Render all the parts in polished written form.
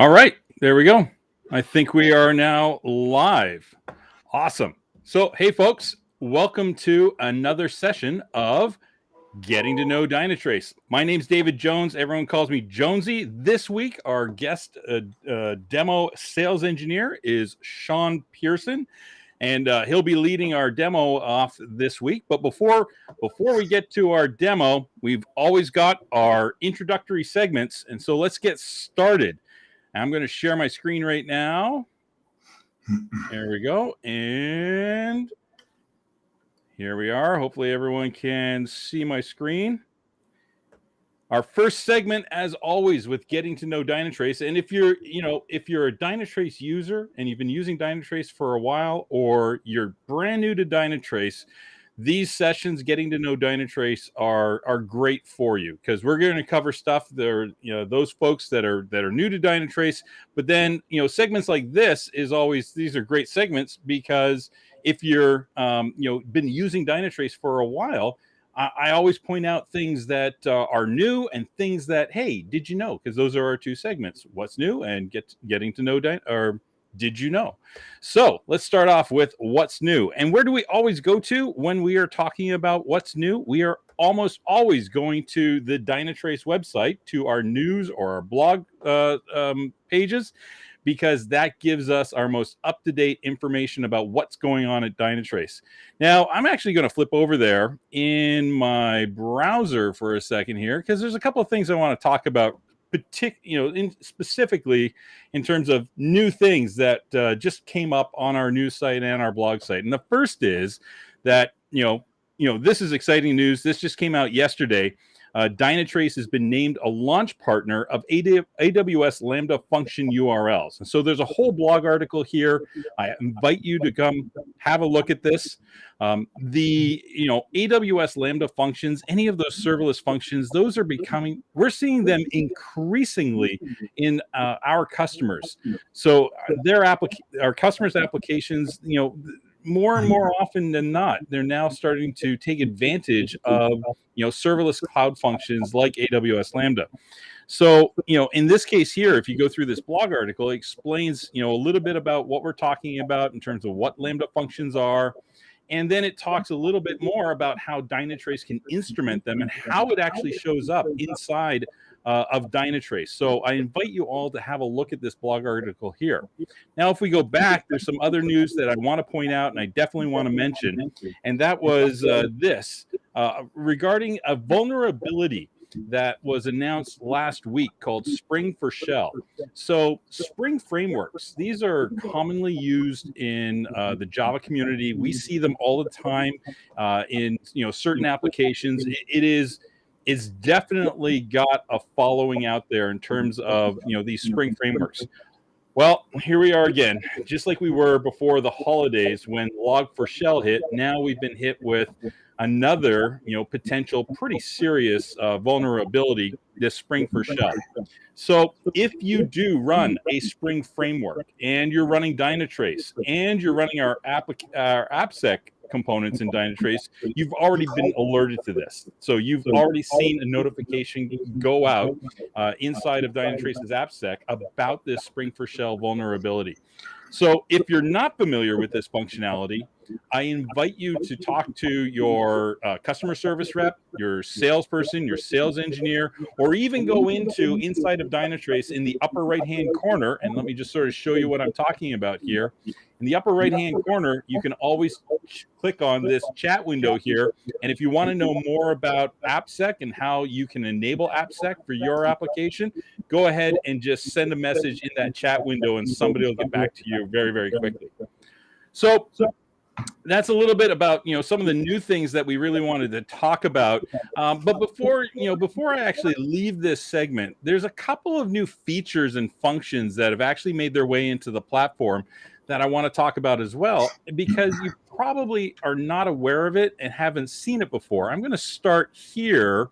All right, there we go. I think we are now live. Awesome. So, hey, folks, welcome to another session of Getting to Know Dynatrace. My name's David Jones. Everyone calls me Jonesy. This week, our guest demo sales engineer is Shawn Pearson, and he'll be leading our demo off this week. But before we get to our demo, we've always got our introductory segments, and so let's get started. I'm going to share my screen right now. There we go. And here we are. Hopefully everyone can see my screen. Our first segment, as always, with Getting to Know Dynatrace. And if you're a Dynatrace user and you've been using Dynatrace for a while, or you're brand new to Dynatrace, these sessions, Getting to Know Dynatrace, are great for you, because we're going to cover stuff that are, those folks that are new to Dynatrace. But then, segments like this these are great segments, because if you're been using Dynatrace for a while, I always point out things that are new and things that, hey, did you know? Because those are our two segments: what's new and getting to know or did you know? So let's start off with what's new. And where do we always go to when we are talking about what's new? We are almost always going to the Dynatrace website, to our news or our blog pages, because that gives us our most up-to-date information about what's going on at Dynatrace. Now, I'm actually going to flip over there in my browser for a second here, because there's a couple of things I want to talk about, specifically in terms of new things that just came up on our news site and our blog site. And the first is that, this is exciting news. This just came out yesterday. Dynatrace has been named a launch partner of AWS Lambda function URLs. And so there's a whole blog article here. I invite you to come have a look at this. AWS Lambda functions, any of those serverless functions, those are we're seeing them increasingly in our customers. So our customers' applications, more and more often than not, they're now starting to take advantage of, serverless cloud functions like AWS Lambda. So, in this case here, if you go through this blog article, it explains, a little bit about what we're talking about in terms of what Lambda functions are. And then it talks a little bit more about how Dynatrace can instrument them and how it actually shows up inside of Dynatrace. So I invite you all to have a look at this blog article here. Now, if we go back, there's some other news that I want to point out, and I definitely want to mention, and that was this regarding a vulnerability that was announced last week called Spring for Shell. So Spring frameworks, these are commonly used in the Java community. We see them all the time in certain applications. It's definitely got a following out there in terms of these Spring frameworks. Well, here we are again, just like we were before the holidays when Log4Shell hit. Now we've been hit with another, potential pretty serious vulnerability, this Spring for Shell. So if you do run a Spring framework and you're running Dynatrace and you're running our AppSec components in Dynatrace, you've already been alerted to this. So you've already seen a notification go out inside of Dynatrace's AppSec about this Spring for Shell vulnerability. So if you're not familiar with this functionality, I invite you to talk to your customer service rep, your salesperson, your sales engineer, or even go inside of Dynatrace in the upper right-hand corner. And let me just sort of show you what I'm talking about here. In the upper right-hand corner, you can always click on this chat window here. And if you want to know more about AppSec and how you can enable AppSec for your application, go ahead and just send a message in that chat window, and somebody will get back to you very, very quickly. So that's a little bit about some of the new things that we really wanted to talk about. But before I actually leave this segment, there's a couple of new features and functions that have actually made their way into the platform that I want to talk about as well, because you probably are not aware of it and haven't seen it before. I'm going to start here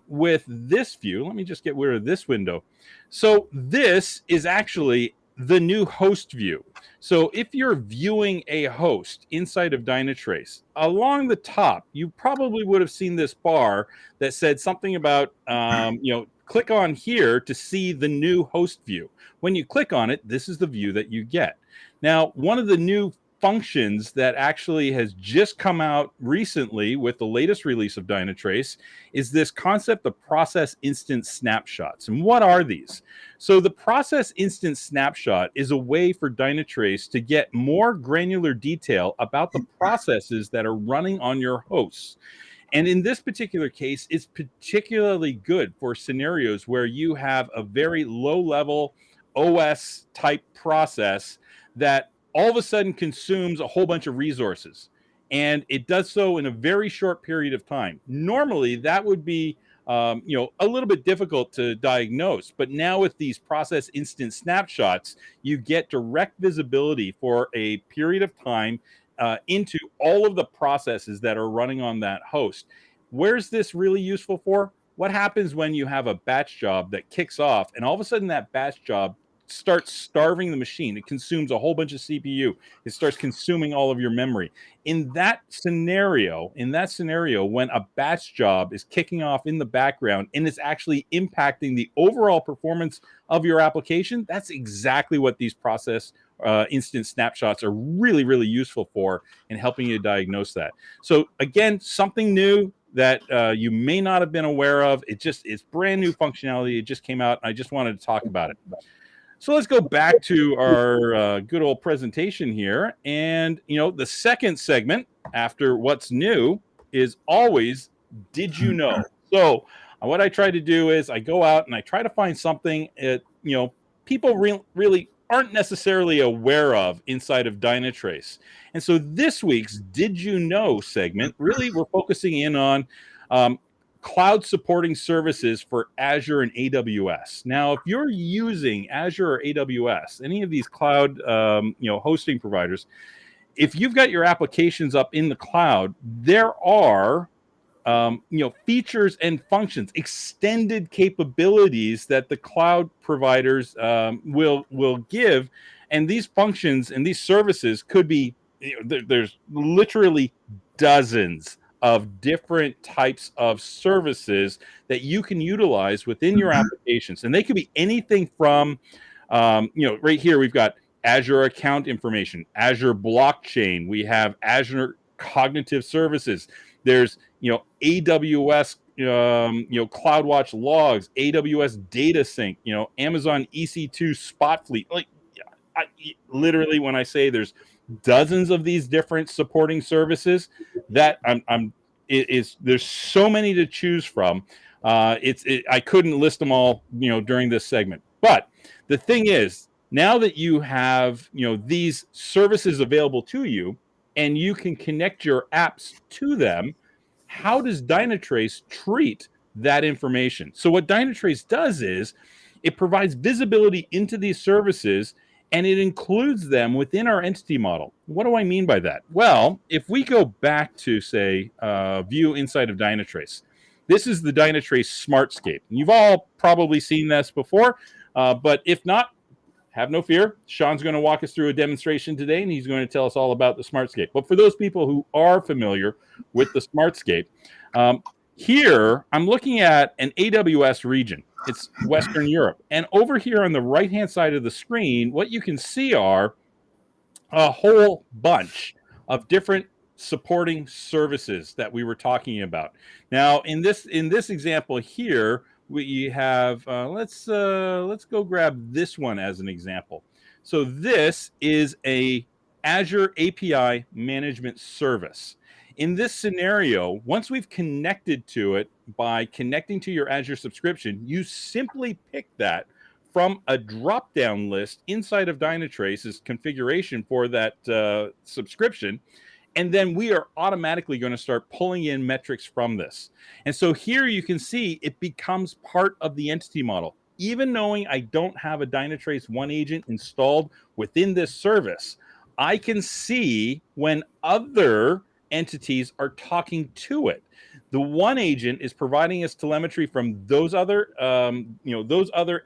with this view. Let me just get rid of this window. So this is actually the new host view. So if you're viewing a host inside of Dynatrace, along the top, you probably would have seen this bar that said something about, click on here to see the new host view. When you click on it, this is the view that you get. Now, one of the new functions that actually has just come out recently with the latest release of Dynatrace is this concept of process instance snapshots. And what are these? So the process instance snapshot is a way for Dynatrace to get more granular detail about the processes that are running on your hosts. And in this particular case, it's particularly good for scenarios where you have a very low level OS type process that all of a sudden consumes a whole bunch of resources. And it does so in a very short period of time. Normally, that would be a little bit difficult to diagnose. But now with these process instance snapshots, you get direct visibility for a period of time into all of the processes that are running on that host. Where's this really useful for? What happens when you have a batch job that kicks off and all of a sudden that batch job starts starving the machine? It consumes a whole bunch of CPU. It starts consuming all of your memory. In that scenario, when a batch job is kicking off in the background and it's actually impacting the overall performance of your application, that's exactly what these process instance snapshots are really, really useful for in helping you diagnose that. So again, something new that you may not have been aware of. It's brand new functionality. It just came out. I just wanted to talk about it. So let's go back to our good old presentation here. And, the second segment after what's new is always, did you know? So what I try to do is I go out and I try to find something that, people really aren't necessarily aware of inside of Dynatrace. And so this week's Did You Know segment, really we're focusing in on cloud supporting services for Azure and AWS. Now, if you're using Azure or AWS, any of these cloud hosting providers, if you've got your applications up in the cloud, there are features and functions, extended capabilities that the cloud providers will give, and these functions and these services could be. There's literally dozens of different types of services that you can utilize within your applications, and they could be anything from, right here we've got Azure account information, Azure blockchain, we have Azure cognitive services. There's AWS CloudWatch logs, AWS data sync, Amazon EC2 spot fleet. Like literally when I say there's dozens of these different supporting services, that there's so many to choose from. I couldn't list them all during this segment. But the thing is, now that you have these services available to you and you can connect your apps to them, how does Dynatrace treat that information? So what Dynatrace does is it provides visibility into these services, and it includes them within our entity model. What do I mean by that? Well, if we go back to, say, view inside of Dynatrace, this is the Dynatrace smartscape. You've all probably seen this before, but if not, have no fear. Shawn's going to walk us through a demonstration today, and he's going to tell us all about the smartscape. But for those people who are familiar with the smartscape, here I'm looking at an AWS region. It's Western Europe. And over here on the right-hand side of the screen, what you can see are a whole bunch of different supporting services that we were talking about. Now, in this example here, we have let's go grab this one as an example. So this is a Azure API management service. In this scenario, once we've connected to it by connecting to your Azure subscription, you simply pick that from a drop-down list inside of Dynatrace's configuration for that subscription. And then we are automatically going to start pulling in metrics from this. And so here you can see it becomes part of the entity model. Even knowing I don't have a Dynatrace One agent installed within this service, I can see when other entities are talking to it. The One agent is providing us telemetry from those other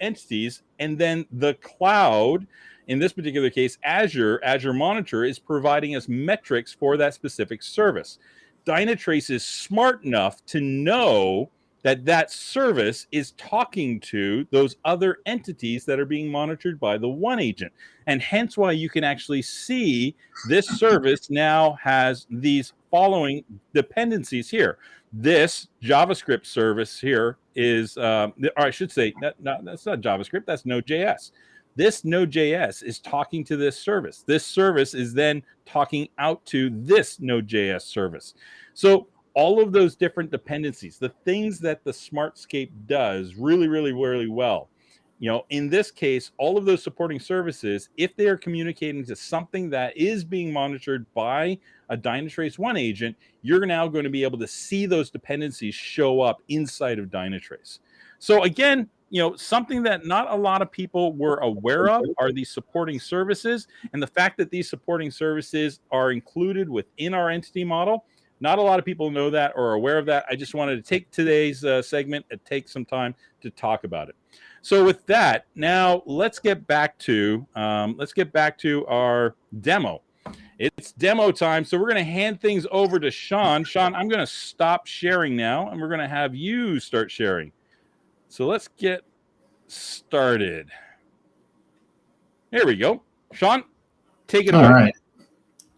entities, and then the cloud, in this particular case, Azure Monitor, is providing us metrics for that specific service. Dynatrace is smart enough to know that service is talking to those other entities that are being monitored by the one agent. And hence why you can actually see this service now has these following dependencies here. This JavaScript service here is, or I should say, that's not JavaScript, that's Node.js. This Node.js is talking to this service. This service is then talking out to this Node.js service. So all of those different dependencies, the things that the smartscape does really, really, really well. In this case, all of those supporting services, if they are communicating to something that is being monitored by a Dynatrace One agent, you're now going to be able to see those dependencies show up inside of Dynatrace. So again, something that not a lot of people were aware of are these supporting services, and the fact that these supporting services are included within our entity model. Not a lot of people know that or are aware of that. I just wanted to take today's segment and take some time to talk about it. So with that, now let's get back to our demo. It's demo time, so we're going to hand things over to Shawn. Shawn, I'm going to stop sharing now, and we're going to have you start sharing. So let's get started. There we go. Shawn, take it away. All right.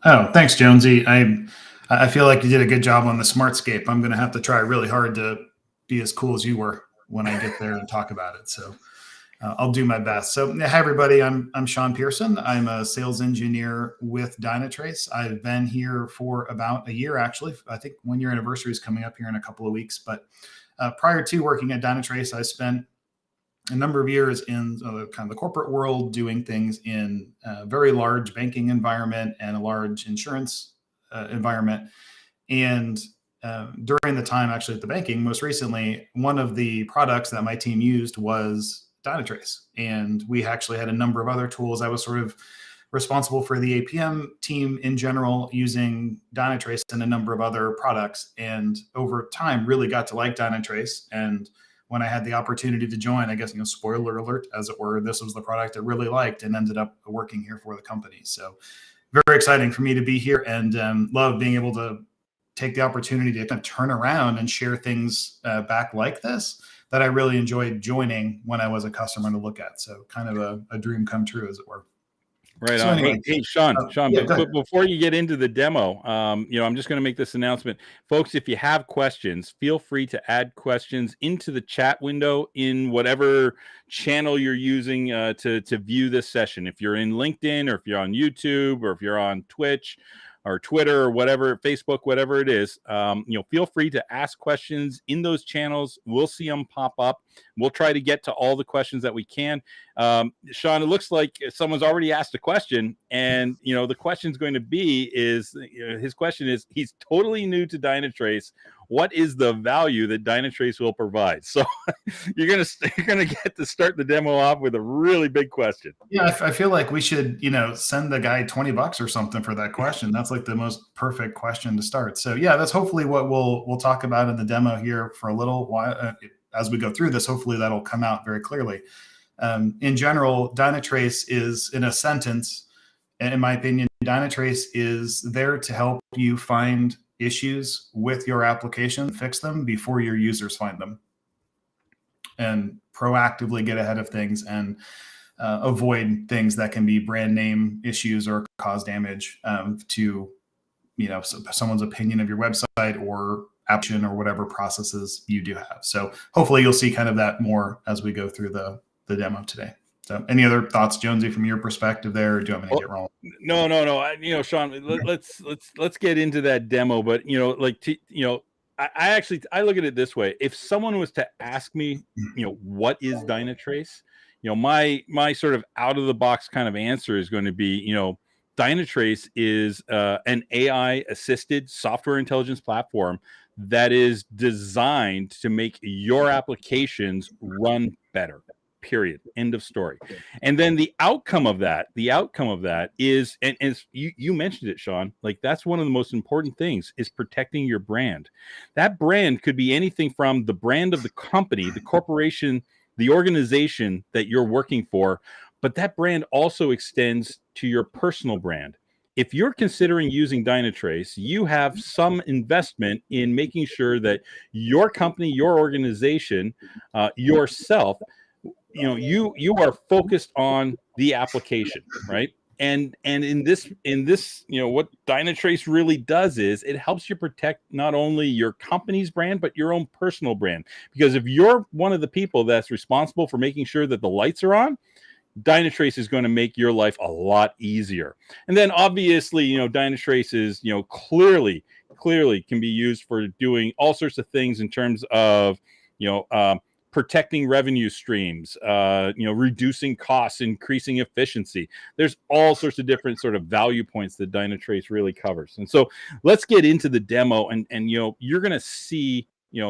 Oh, thanks, Jonesy. I feel like you did a good job on the smartscape. I'm going to have to try really hard to be as cool as you were when I get there and talk about it. So I'll do my best. So hi, everybody. I'm Shawn Pearson. I'm a sales engineer with Dynatrace. I've been here for about a year, actually. I think 1 year anniversary is coming up here in a couple of weeks. But prior to working at Dynatrace, I spent a number of years in kind of the corporate world doing things in a very large banking environment and a large insurance environment. And during the time actually at the banking, most recently, one of the products that my team used was Dynatrace. And we actually had a number of other tools. I was sort of responsible for the APM team in general using Dynatrace and a number of other products. And over time, really got to like Dynatrace. And when I had the opportunity to join, I guess, spoiler alert, as it were, this was the product I really liked and ended up working here for the company. So very exciting for me to be here, and love being able to take the opportunity to kind of turn around and share things back like this that I really enjoyed joining when I was a customer to look at. So kind of a dream come true, as it were. Right on. Anyway, hey, Shawn, but before you get into the demo, I'm just going to make this announcement. Folks, if you have questions, feel free to add questions into the chat window in whatever channel you're using to view this session. If you're in LinkedIn, or if you're on YouTube, or if you're on Twitch or Twitter or whatever, Facebook, whatever it is, feel free to ask questions in those channels. We'll see them pop up. We'll try to get to all the questions that we can. Shawn, it looks like someone's already asked a question, and the question's going to be his question is, he's totally new to Dynatrace. What is the value that Dynatrace will provide? So you're gonna get to start the demo off with a really big question. Yeah, I feel like we should send the guy $20 or something for that question. That's like the most perfect question to start. So yeah, that's hopefully what we'll talk about in the demo here for a little while. As we go through this, hopefully that'll come out very clearly. In general, Dynatrace is, in a sentence, in my opinion, Dynatrace is there to help you find issues with your application, fix them before your users find them, and proactively get ahead of things and avoid things that can be brand name issues or cause damage to someone's opinion of your website or application or whatever processes you do have. So hopefully you'll see kind of that more as we go through the demo today. So any other thoughts, Jonesy, from your perspective there, or do you want me to get wrong? No. Shawn, let's get into that demo. But I look at it this way. If someone was to ask me, what is Dynatrace, my sort of out of the box kind of answer is going to be, Dynatrace is an AI assisted software intelligence platform that is designed to make your applications run better. Period. End of story. And then the outcome of that is, and you mentioned it, Shawn, like that's one of the most important things, is protecting your brand. That brand could be anything from the brand of the company, the corporation, the organization that you're working for, but that brand also extends to your personal brand. if you're considering using Dynatrace, you have some investment in making sure that your company, your organization, yourself, you are focused on the application, right? And in this, what Dynatrace really does is it helps you protect not only your company's brand, but your own personal brand. Because if you're one of the people that's responsible for making sure that the lights are on, Dynatrace is going to make your life a lot easier. And then obviously, Dynatrace is, clearly can be used for doing all sorts of things in terms of, protecting revenue streams, reducing costs, increasing efficiency. There's all sorts of different sort of value points that Dynatrace really covers. And so let's get into the demo, and you're going to see,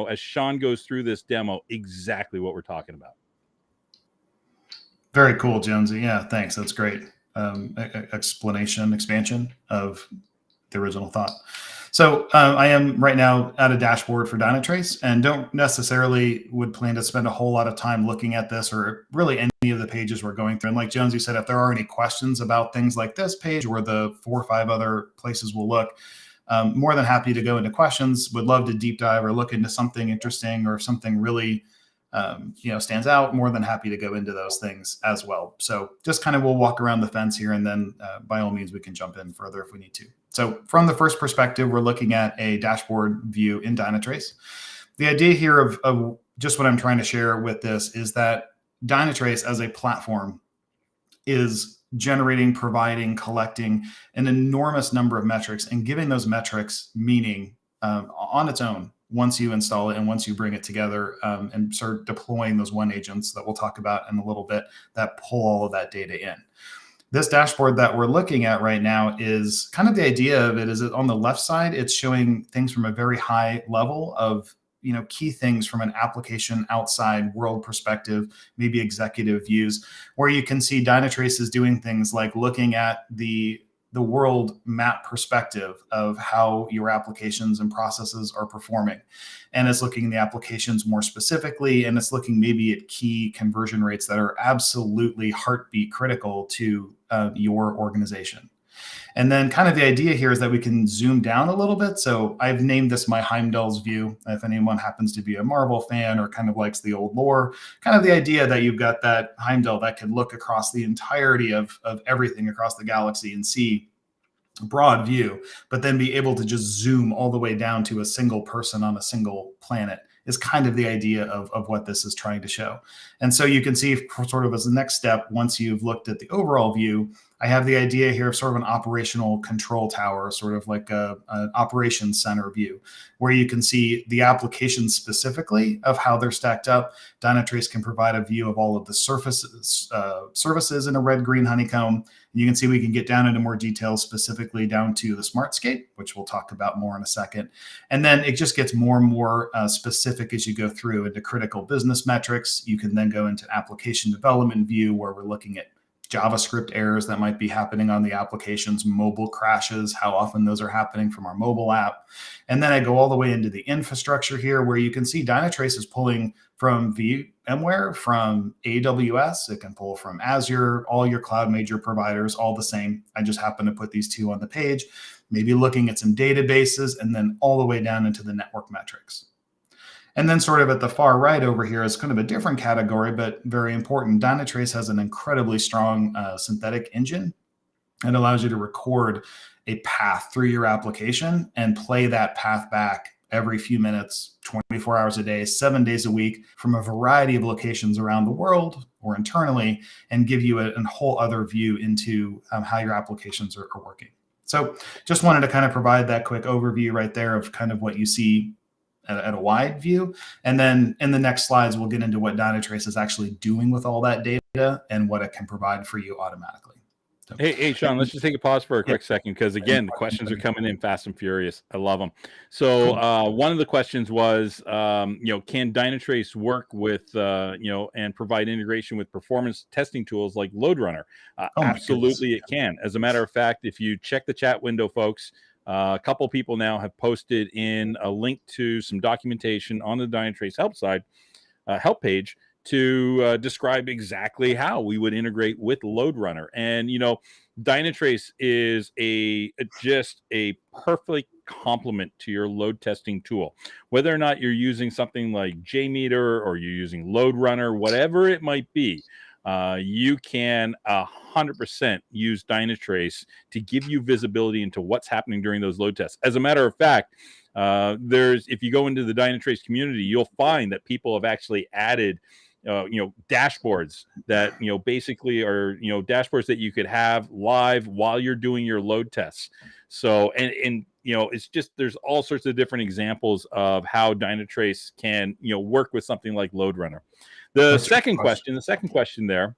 as Shawn goes through this demo, exactly what we're talking about. Very cool, Jonesy. Yeah, thanks. That's great. Expansion of the original thought. So I am right now at a dashboard for Dynatrace, and don't necessarily would plan to spend a whole lot of time looking at this or really any of the pages we're going through. And like Jonesy said, if there are any questions about things like this page or the 4 or 5 other places we'll look, more than happy to go into questions. Would love to deep dive or look into something interesting, or if something really stands out, more than happy to go into those things as well. So just kind of we'll walk around the fence here, and then by all means we can jump in further if we need to. So from the first perspective, we're looking at a dashboard view in Dynatrace. The idea here of just what I'm trying to share with this is that Dynatrace as a platform is generating, providing, collecting an enormous number of metrics and giving those metrics meaning on its own once you install it and once you bring it together and start deploying those one agents that we'll talk about in a little bit that pull all of that data in. This dashboard that we're looking at right now is kind of the idea of it is that on the left side, it's showing things from a very high level of key things from an application outside world perspective, maybe executive views, where you can see Dynatrace is doing things like looking at the world map perspective of how your applications and processes are performing. And it's looking at the applications more specifically, and it's looking maybe at key conversion rates that are absolutely heartbeat critical to your organization. And then kind of the idea here is that we can zoom down a little bit. So I've named this my Heimdall's view. If anyone happens to be a Marvel fan or kind of likes the old lore, kind of the idea that you've got that Heimdall that can look across the entirety of everything across the galaxy and see a broad view, but then be able to just zoom all the way down to a single person on a single planet is kind of the idea of what this is trying to show. And so you can see sort of as the next step, once you've looked at the overall view, I have the idea here of sort of an operational control tower, sort of like an operations center view, where you can see the applications specifically of how they're stacked up. Dynatrace can provide a view of all of the services in a red-green honeycomb. And you can see we can get down into more details, specifically down to the smartscape, which we'll talk about more in a second. And then it just gets more and more specific as you go through into critical business metrics. You can then go into application development view, where we're looking at JavaScript errors that might be happening on the applications, mobile crashes, how often those are happening from our mobile app. And then I go all the way into the infrastructure here, where you can see Dynatrace is pulling from VMware, from AWS. It can pull from Azure, all your cloud major providers, all the same. I just happen to put these 2 on the page, maybe looking at some databases, and then all the way down into the network metrics. And then sort of at the far right over here is kind of a different category, but very important. Dynatrace has an incredibly strong synthetic engine. It allows you to record a path through your application and play that path back every few minutes, 24 hours a day, 7 days a week, from a variety of locations around the world or internally, and give you a whole other view into how your applications are working. So just wanted to kind of provide that quick overview right there of kind of what you see at a wide view. And then in the next slides, we'll get into what Dynatrace is actually doing with all that data and what it can provide for you automatically. So, Hey, Shawn, let's just take a pause for a quick second, because again, the questions are coming in fast and furious. I love them. So one of the questions was, can Dynatrace work with, and provide integration with performance testing tools like Load Runner? Absolutely, it can. As a matter of fact, if you check the chat window, folks, a couple people now have posted in a link to some documentation on the Dynatrace help page to describe exactly how we would integrate with Load Runner. And, Dynatrace is just a perfect complement to your load testing tool. Whether or not you're using something like JMeter or you're using Load Runner, whatever it might be, you can 100% use Dynatrace to give you visibility into what's happening during those load tests. As a matter of fact, if you go into the Dynatrace community, you'll find that people have actually added dashboards that, basically are, dashboards that you could have live while you're doing your load tests. So, and it's just, there's all sorts of different examples of how Dynatrace can, work with something like Load Runner. The second question there.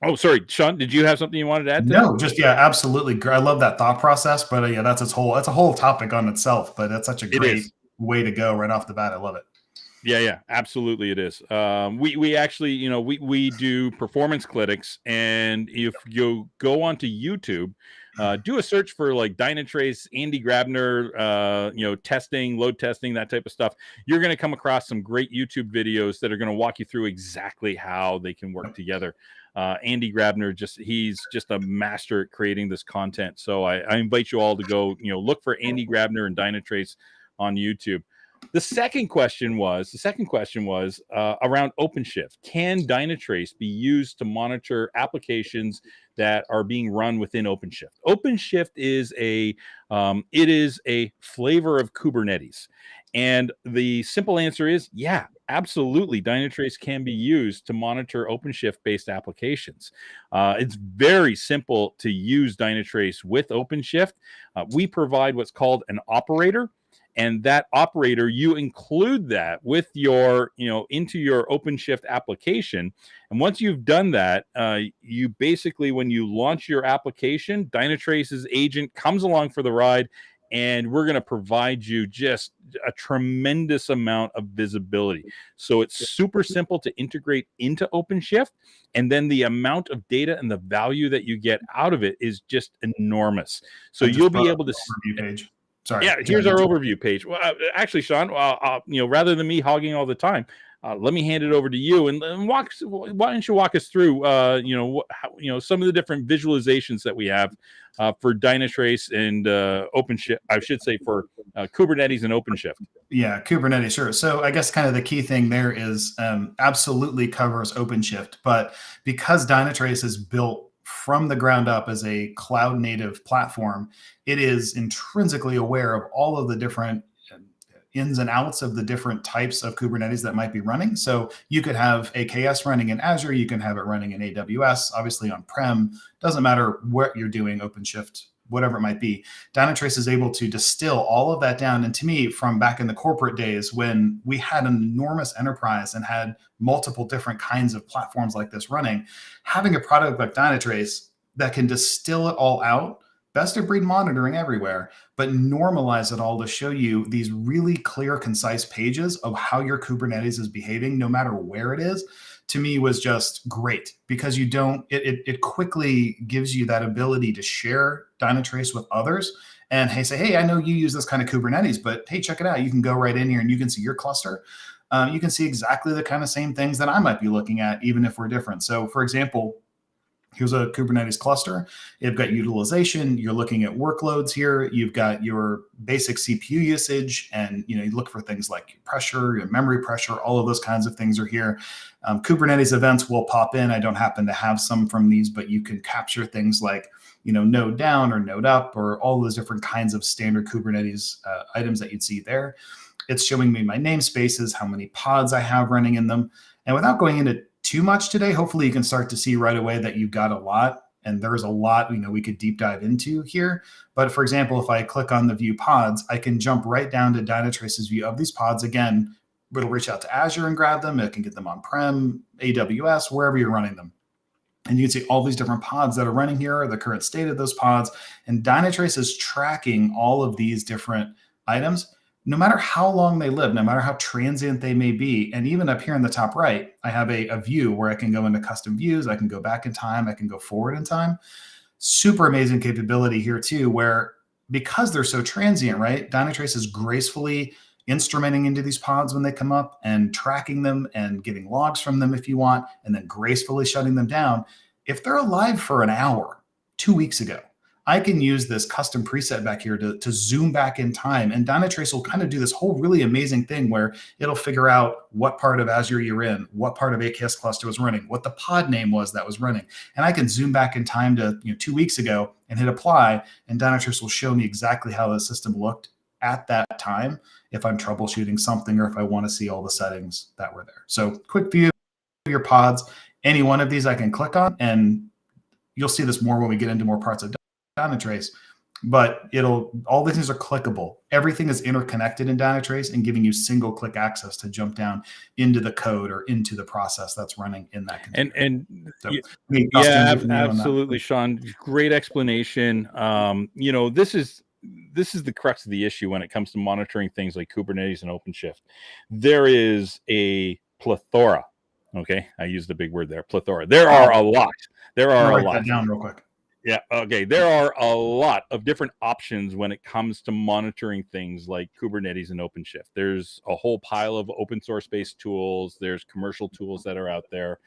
Oh, sorry, Shawn, did you have something you wanted to add to No, that? just, yeah, absolutely. I love that thought process, but yeah, that's a whole topic on itself, but that's such a great way to go right off the bat. I love it. Yeah, absolutely, it is. We actually, we do performance clinics, and if you go onto YouTube, do a search for like Dynatrace, Andy Grabner, testing, load testing, that type of stuff. You're going to come across some great YouTube videos that are going to walk you through exactly how they can work together. Andy Grabner, he's just a master at creating this content. So I invite you all to go, look for Andy Grabner and Dynatrace on YouTube. The second question was around OpenShift. Can Dynatrace be used to monitor applications that are being run within OpenShift? OpenShift is a flavor of Kubernetes, and the simple answer is yeah, absolutely. Dynatrace can be used to monitor OpenShift-based applications. It's very simple to use Dynatrace with OpenShift. We provide what's called an operator. And that operator, you include that with your, into your OpenShift application. And once you've done that, you basically, when you launch your application, Dynatrace's agent comes along for the ride, and we're going to provide you just a tremendous amount of visibility. So it's super simple to integrate into OpenShift. And then the amount of data and the value that you get out of it is just enormous. So you'll be able to overview page. Sorry. Yeah, here's our overview page. Well, actually, Shawn, rather than me hogging all the time, let me hand it over to you and why don't you walk us through, some of the different visualizations that we have for Dynatrace and OpenShift. I should say for Kubernetes and OpenShift. Yeah, Kubernetes, sure. So I guess kind of the key thing there is absolutely covers OpenShift, but because Dynatrace is built from the ground up as a cloud native platform, it is intrinsically aware of all of the different ins and outs of the different types of Kubernetes that might be running. So you could have AKS running in Azure, you can have it running in AWS, obviously on-prem, doesn't matter what you're doing, OpenShift, whatever it might be. Dynatrace is able to distill all of that down. And to me, from back in the corporate days when we had an enormous enterprise and had multiple different kinds of platforms like this running, having a product like Dynatrace that can distill it all out, best of breed monitoring everywhere, but normalize it all to show you these really clear, concise pages of how your Kubernetes is behaving, no matter where it is, to me was just great, because it quickly gives you that ability to share Dynatrace with others and say, hey, I know you use this kind of Kubernetes, but hey, check it out. You can go right in here and you can see your cluster. You can see exactly the kind of same things that I might be looking at, even if we're different. So for example, here's a Kubernetes cluster. You've got utilization. You're looking at workloads here. You've got your basic CPU usage, and you look for things like pressure, your memory pressure, all of those kinds of things are here. Kubernetes events will pop in. I don't happen to have some from these, but you can capture things like node down or node up, or all those different kinds of standard Kubernetes items that you'd see there. It's showing me my namespaces, how many pods I have running in them. And without going into too much today, hopefully you can start to see right away that you've got a lot, and there's a lot we could deep dive into here. But for example, if I click on the view pods, I can jump right down to Dynatrace's view of these pods. Again, it'll reach out to Azure and grab them. It can get them on-prem, AWS, wherever you're running them. And you can see all these different pods that are running here, the current state of those pods. And Dynatrace is tracking all of these different items, no matter how long they live, no matter how transient they may be. And even up here in the top right, I have a view where I can go into custom views. I can go back in time. I can go forward in time. Super amazing capability here too, where because they're so transient, right? Dynatrace is gracefully instrumenting into these pods when they come up and tracking them and getting logs from them if you want, and then gracefully shutting them down. If they're alive for an hour 2 weeks ago, I can use this custom preset back here to zoom back in time. And Dynatrace will kind of do this whole really amazing thing where it'll figure out what part of Azure you're in, what part of AKS cluster was running, what the pod name was that was running. And I can zoom back in time to 2 weeks ago and hit apply. And Dynatrace will show me exactly how the system looked at that time if I'm troubleshooting something or if I want to see all the settings that were there. So quick view of your pods. Any one of these I can click on, and you'll see this more when we get into more parts of Dynatrace, but all these things are clickable. Everything is interconnected in Dynatrace and giving you single click access to jump down into the code or into the process that's running in that container. Absolutely, Shawn. Great explanation. This is the crux of the issue when it comes to monitoring things like Kubernetes and OpenShift. There is a plethora. Okay, I used a big word there, plethora. There are a lot. Write that down real quick. Yeah. Okay. There are a lot of different options when it comes to monitoring things like Kubernetes and OpenShift. There's a whole pile of open source based tools. There's commercial tools that are out there.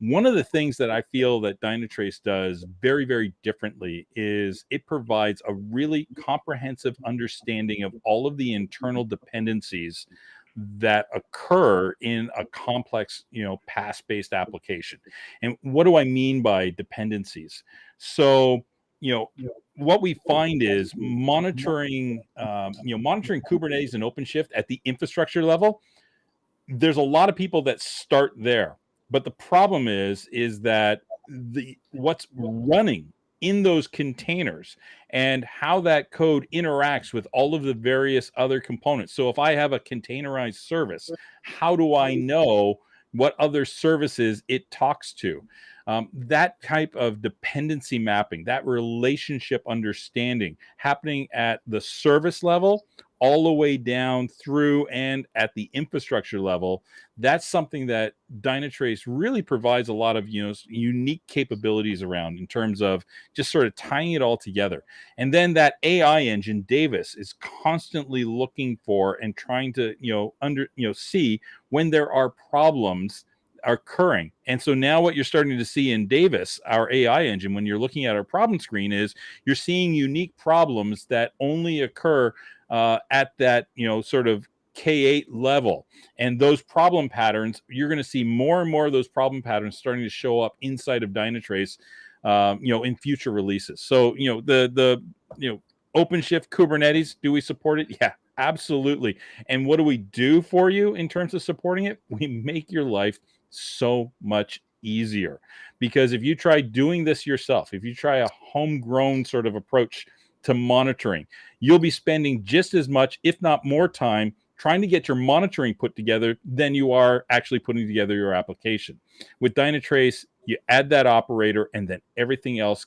One of the things that I feel that Dynatrace does very, very differently is it provides a really comprehensive understanding of all of the internal dependencies that occur in a complex, PaaS-based application. And what do I mean by dependencies? So, what we find is monitoring Kubernetes and OpenShift at the infrastructure level. There's a lot of people that start there, but the problem is that what's running in those containers and how that code interacts with all of the various other components. So if I have a containerized service, how do I know what other services it talks to? That type of dependency mapping, that relationship understanding happening at the service level all the way down through and at the infrastructure level, that's something that Dynatrace really provides a lot of unique capabilities around in terms of just sort of tying it all together. And then that AI engine, Davis, is constantly looking for and trying to see when there are problems occurring. And so now what you're starting to see in Davis, our AI engine, when you're looking at our problem screen, is you're seeing unique problems that only occur at that sort of K8 level. And those problem patterns, you're going to see more and more of those problem patterns starting to show up inside of Dynatrace in future releases. So the OpenShift Kubernetes, do we support it? Yeah, absolutely. And what do we do for you in terms of supporting it? We make your life so much easier, because if you try doing this yourself, if you try a homegrown sort of approach to monitoring, you'll be spending just as much, if not more time, trying to get your monitoring put together than you are actually putting together your application. With Dynatrace, you add that operator and then everything else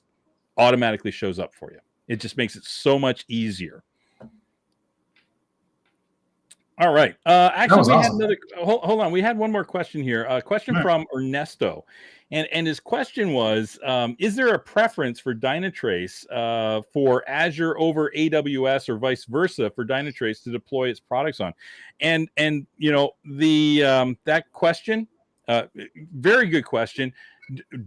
automatically shows up for you. It just makes it so much easier. All right. Actually, we had another. Hold on. We had one more question here. A question from Ernesto, and his question was: is there a preference for Dynatrace for Azure over AWS, or vice versa for Dynatrace to deploy its products on? And that question, very good question.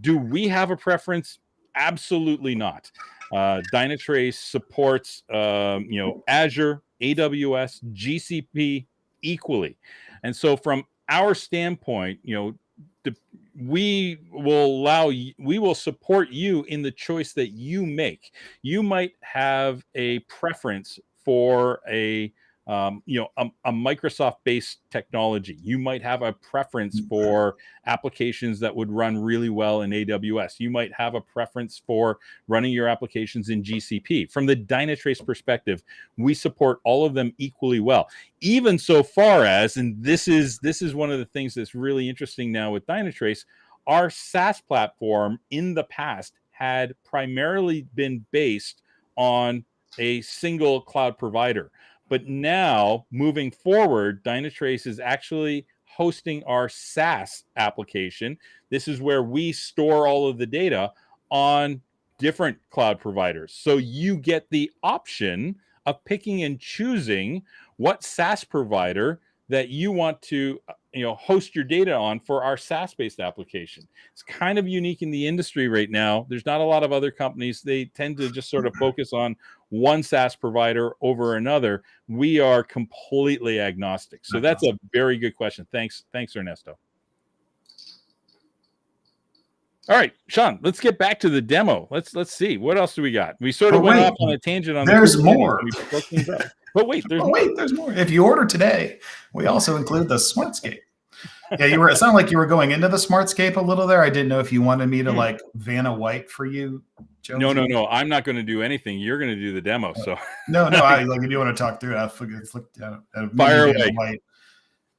Do we have a preference? Absolutely not. Dynatrace supports Azure, AWS, GCP equally. And so from our standpoint, we will support you in the choice that you make. You might have a preference for a Microsoft-based technology. You might have a preference for applications that would run really well in AWS. You might have a preference for running your applications in GCP. From the Dynatrace perspective, we support all of them equally well. Even so far as, and this is one of the things that's really interesting now with Dynatrace, our SaaS platform in the past had primarily been based on a single cloud provider. But now, moving forward, Dynatrace is actually hosting our SaaS application. This is where we store all of the data on different cloud providers. So you get the option of picking and choosing what SaaS provider that you want to host your data on for our SaaS-based application. It's kind of unique in the industry right now. There's not a lot of other companies. They tend to just sort of focus on one SaaS provider over another. We are completely agnostic. So that's a very good question. Thanks, Ernesto. All right, Shawn, let's get back to the demo. Let's see. What else do we got? We sort of went off on a tangent on there's more. But wait, there's more. If you order today, we also include the Smartscape. Yeah, it sounded like you were going into the Smartscape a little there. I didn't know if you wanted me to like Vanna White for you, Jonesy. No. I'm not going to do anything. You're going to do the demo. So no. I like if you want to talk through it, fire away. White.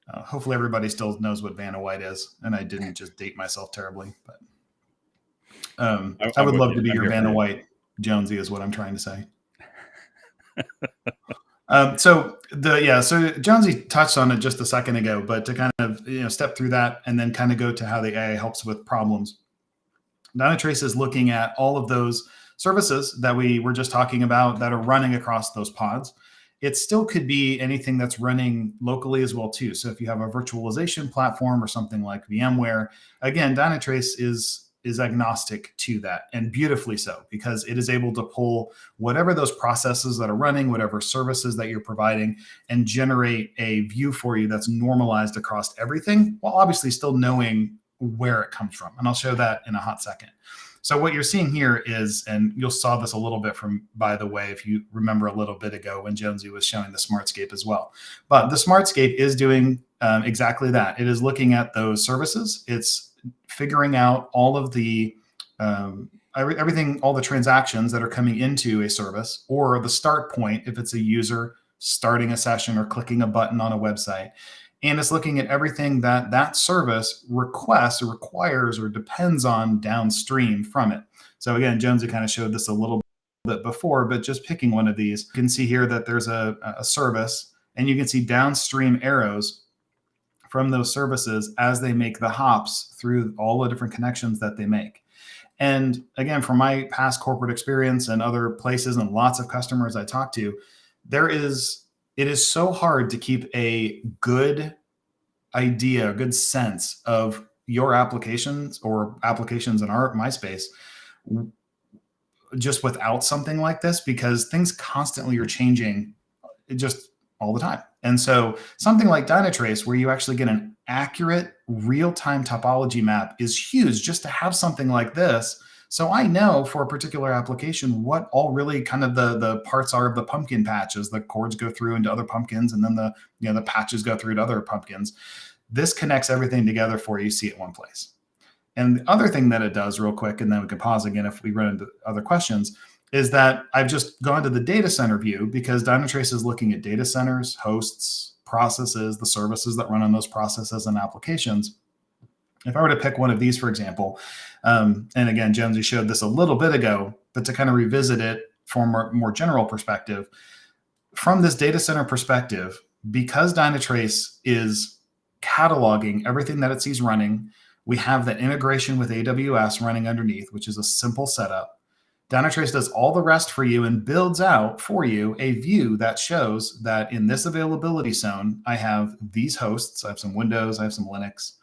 Hopefully, everybody still knows what Vanna White is, and I didn't just date myself terribly. But I would love to be your Vanna White, Jonesy, is what I'm trying to say. So Jonesy touched on it just a second ago, but to kind of step through that and then kind of go to how the AI helps with problems. Dynatrace is looking at all of those services that we were just talking about that are running across those pods. It still could be anything that's running locally as well too. So if you have a virtualization platform or something like VMware, again, Dynatrace is agnostic to that, and beautifully so, because it is able to pull whatever those processes that are running, whatever services that you're providing, and generate a view for you that's normalized across everything, while obviously still knowing where it comes from. And I'll show that in a hot second. So what you're seeing here is, and you'll saw this a little bit from, by the way, if you remember a little bit ago when Jonesy was showing the Smartscape as well. But the Smartscape is doing exactly that. It is looking at those services. It's figuring out all of the everything, all the transactions that are coming into a service, or the start point if it's a user starting a session or clicking a button on a website. And it's looking at everything that service requests or requires or depends on downstream from it. So again, Jonesy kind of showed this a little bit before, but just picking one of these, you can see here that there's a service, and you can see downstream arrows from those services as they make the hops through all the different connections that they make. And again, from my past corporate experience and other places and lots of customers I talk to, it is so hard to keep a good idea, a good sense of your applications or applications in my space just without something like this, because things constantly are changing just all the time. And so something like Dynatrace, where you actually get an accurate real-time topology map, is huge just to have something like this. So I know for a particular application what all really kind of the parts are of the pumpkin patch as the cords go through into other pumpkins, and then the patches go through to other pumpkins. This connects everything together for you, see it one place. And the other thing that it does, real quick, and then we can pause again if we run into other questions, is that I've just gone to the data center view, because Dynatrace is looking at data centers, hosts, processes, the services that run on those processes and applications. If I were to pick one of these, for example, and again, Jonesy showed this a little bit ago, but to kind of revisit it from a more general perspective, from this data center perspective, because Dynatrace is cataloging everything that it sees running, we have that integration with AWS running underneath, which is a simple setup. Dynatrace does all the rest for you and builds out for you a view that shows that in this availability zone, I have these hosts. I have some Windows, I have some Linux.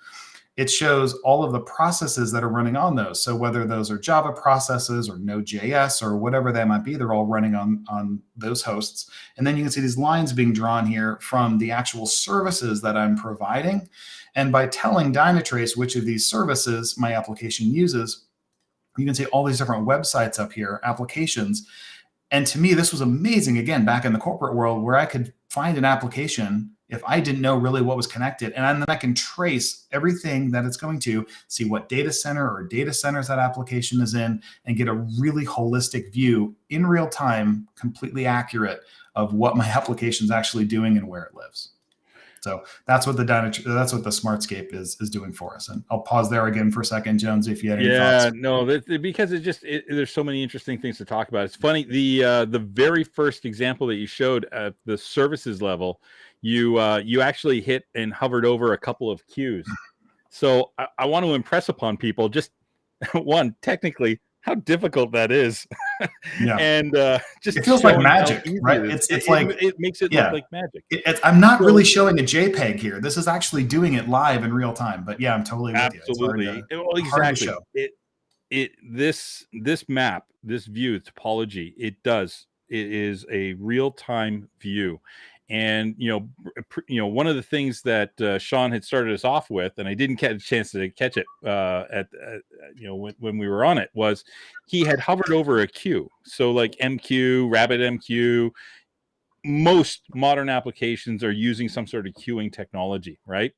It shows all of the processes that are running on those. So whether those are Java processes or Node.js or whatever they might be, they're all running on those hosts. And then you can see these lines being drawn here from the actual services that I'm providing. And by telling Dynatrace which of these services my application uses, you can see all these different websites up here, applications. And to me, this was amazing, again, back in the corporate world, where I could find an application if I didn't know really what was connected. And then I can trace everything that it's going to, see what data center or data centers that application is in, and get a really holistic view in real time, completely accurate, of what my application is actually doing and where it lives. So that's what the Smartscape is doing for us. And I'll pause there again for a second, Jones, if you had any thoughts. Yeah, no, because there's so many interesting things to talk about. It's funny, the very first example that you showed at the services level, you actually hit and hovered over a couple of queues. So I want to impress upon people just one, technically, how difficult that is. Yeah. And just It feels like showing how magic, easy right? it is. It's like, It makes it look yeah, like magic. I'm not So really showing a JPEG here. This is actually doing it live in real time. But yeah, I'm totally with you. It's absolutely, well, hard to exactly. show. This map, this view topology, it is a real-time view. And one of the things that Shawn had started us off with, and I didn't get a chance to catch it when we were on it, was he had hovered over a queue. So like MQ, RabbitMQ, most modern applications are using some sort of queuing technology, right?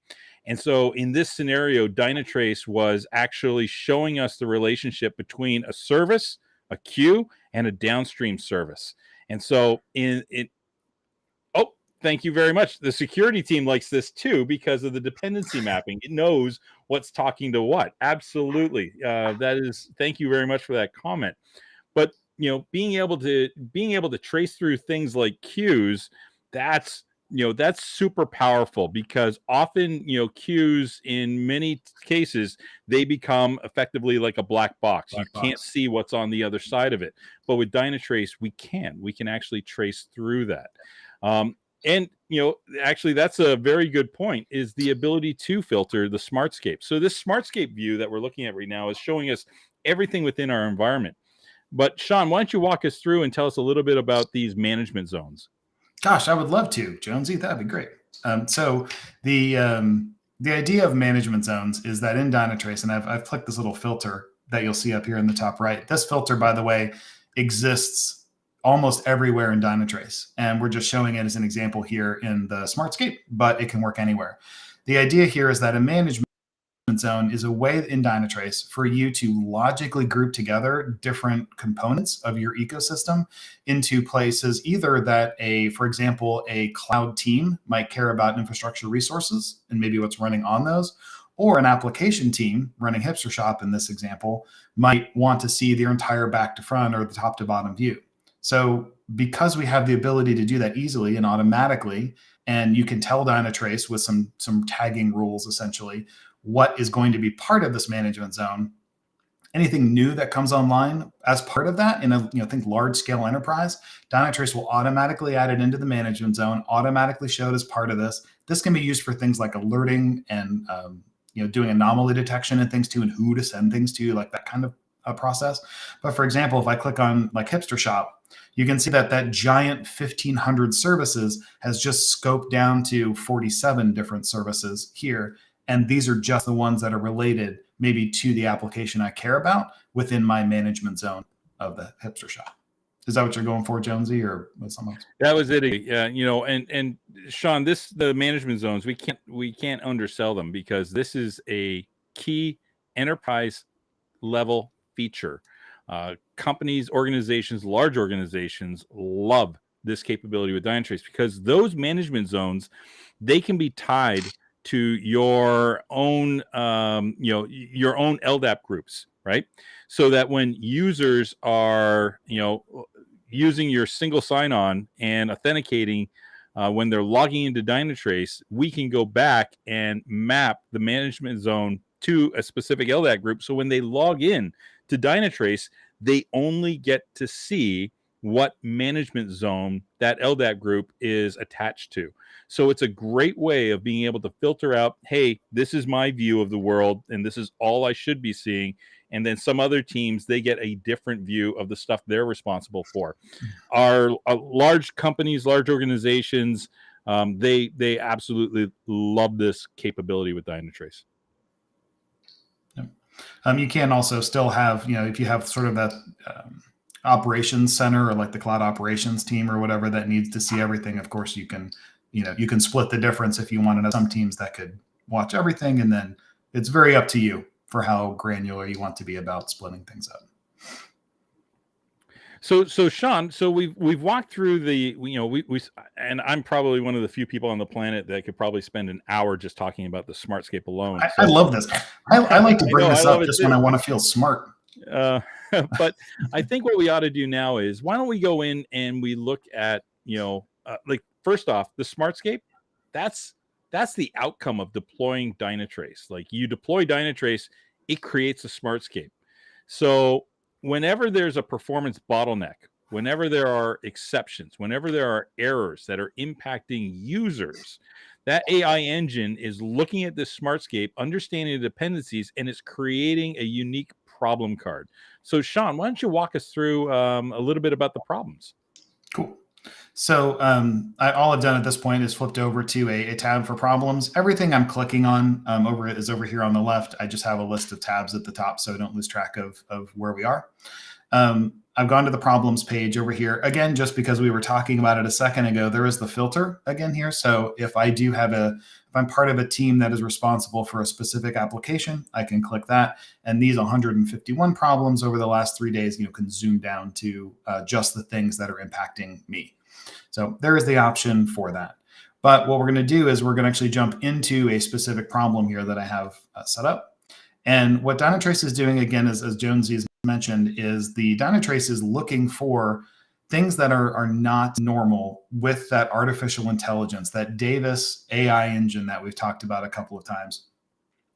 And so in this scenario, Dynatrace was actually showing us the relationship between a service, a queue, and a downstream service. And so oh, thank you very much. The security team likes this too because of the dependency mapping. It knows what's talking to what. Absolutely. Thank you very much for that comment. But being able to trace through things like queues, that's super powerful, because often queues, in many cases, they become effectively like a black box. You can't see what's on the other side of it. But with Dynatrace, we can actually trace through that. And actually, that's a very good point, is the ability to filter the smartscape. So this smartscape view that we're looking at right now is showing us everything within our environment. But Shawn, why don't you walk us through and tell us a little bit about these management zones? Gosh, I would love to, Jonesy. That'd be great. So the idea of management zones is that in Dynatrace, and I've clicked this little filter that you'll see up here in the top right. This filter, by the way, exists almost everywhere in Dynatrace, and we're just showing it as an example here in the Smartscape, but it can work anywhere. The idea here is that a management zone is a way in Dynatrace for you to logically group together different components of your ecosystem into places either that for example, a cloud team might care about infrastructure resources and maybe what's running on those, or an application team running Hipster Shop in this example might want to see their entire back to front or the top to bottom view. So because we have the ability to do that easily and automatically, and you can tell Dynatrace with some tagging rules, essentially, what is going to be part of this management zone. Anything new that comes online as part of that in a think large scale enterprise, Dynatrace will automatically add it into the management zone, automatically show it as part of this. This can be used for things like alerting and doing anomaly detection and things too, and who to send things to, like that kind of process. But for example, if I click on like Hipster Shop, you can see that giant 1,500 services has just scoped down to 47 different services here. And these are just the ones that are related maybe to the application I care about within my management zone of the Hipster Shop. Is that what you're going for, Jonesy, or was something else? That was it. Yeah, and Shawn, the management zones, we can't undersell them, because this is a key enterprise level feature. Companies, organizations, large organizations love this capability with Dynatrace, because those management zones, they can be tied to your own your own LDAP groups, right? So that when users are using your single sign-on and authenticating when they're logging into Dynatrace, we can go back and map the management zone to a specific LDAP group. So when they log in to Dynatrace, they only get to see what management zone that LDAP group is attached to. So it's a great way of being able to filter out, hey, this is my view of the world, and this is all I should be seeing. And then some other teams, they get a different view of the stuff they're responsible for. Our large companies, large organizations, they absolutely love this capability with Dynatrace. You can also still have, if you have sort of that operations center or like the cloud operations team or whatever that needs to see everything, of course you can split the difference if you want to know. Some teams that could watch everything, and then it's very up to you for how granular you want to be about splitting things up. So Shawn, so we've walked through we and I'm probably one of the few people on the planet that could probably spend an hour just talking about the Smartscape alone. I love this. I like to bring this up just when I want to feel smart. But I think what we ought to do now is, why don't we go in and we look at, like, first off, the Smartscape, that's the outcome of deploying Dynatrace. Like, you deploy Dynatrace, it creates a Smartscape. So whenever there's a performance bottleneck, whenever there are exceptions, whenever there are errors that are impacting users, that AI engine is looking at this smartscape, understanding the dependencies, and it's creating a unique problem card. So, Shawn, why don't you walk us through a little bit about the problems? Cool. So all I've done at this point is flipped over to a tab for problems. Everything I'm clicking on is over here on the left. I just have a list of tabs at the top so I don't lose track of where we are. I've gone to the problems page over here. Again, just because we were talking about it a second ago, there is the filter again here. So if I'm part of a team that is responsible for a specific application, I can click that. And these 151 problems over the last 3 days, can zoom down to just the things that are impacting me. So there is the option for that. But what we're going to do is we're going to actually jump into a specific problem here that I have set up. And what Dynatrace is doing, again, as Jonesy has mentioned, is the Dynatrace is looking for things that are not normal with that artificial intelligence, that Davis AI engine that we've talked about a couple of times,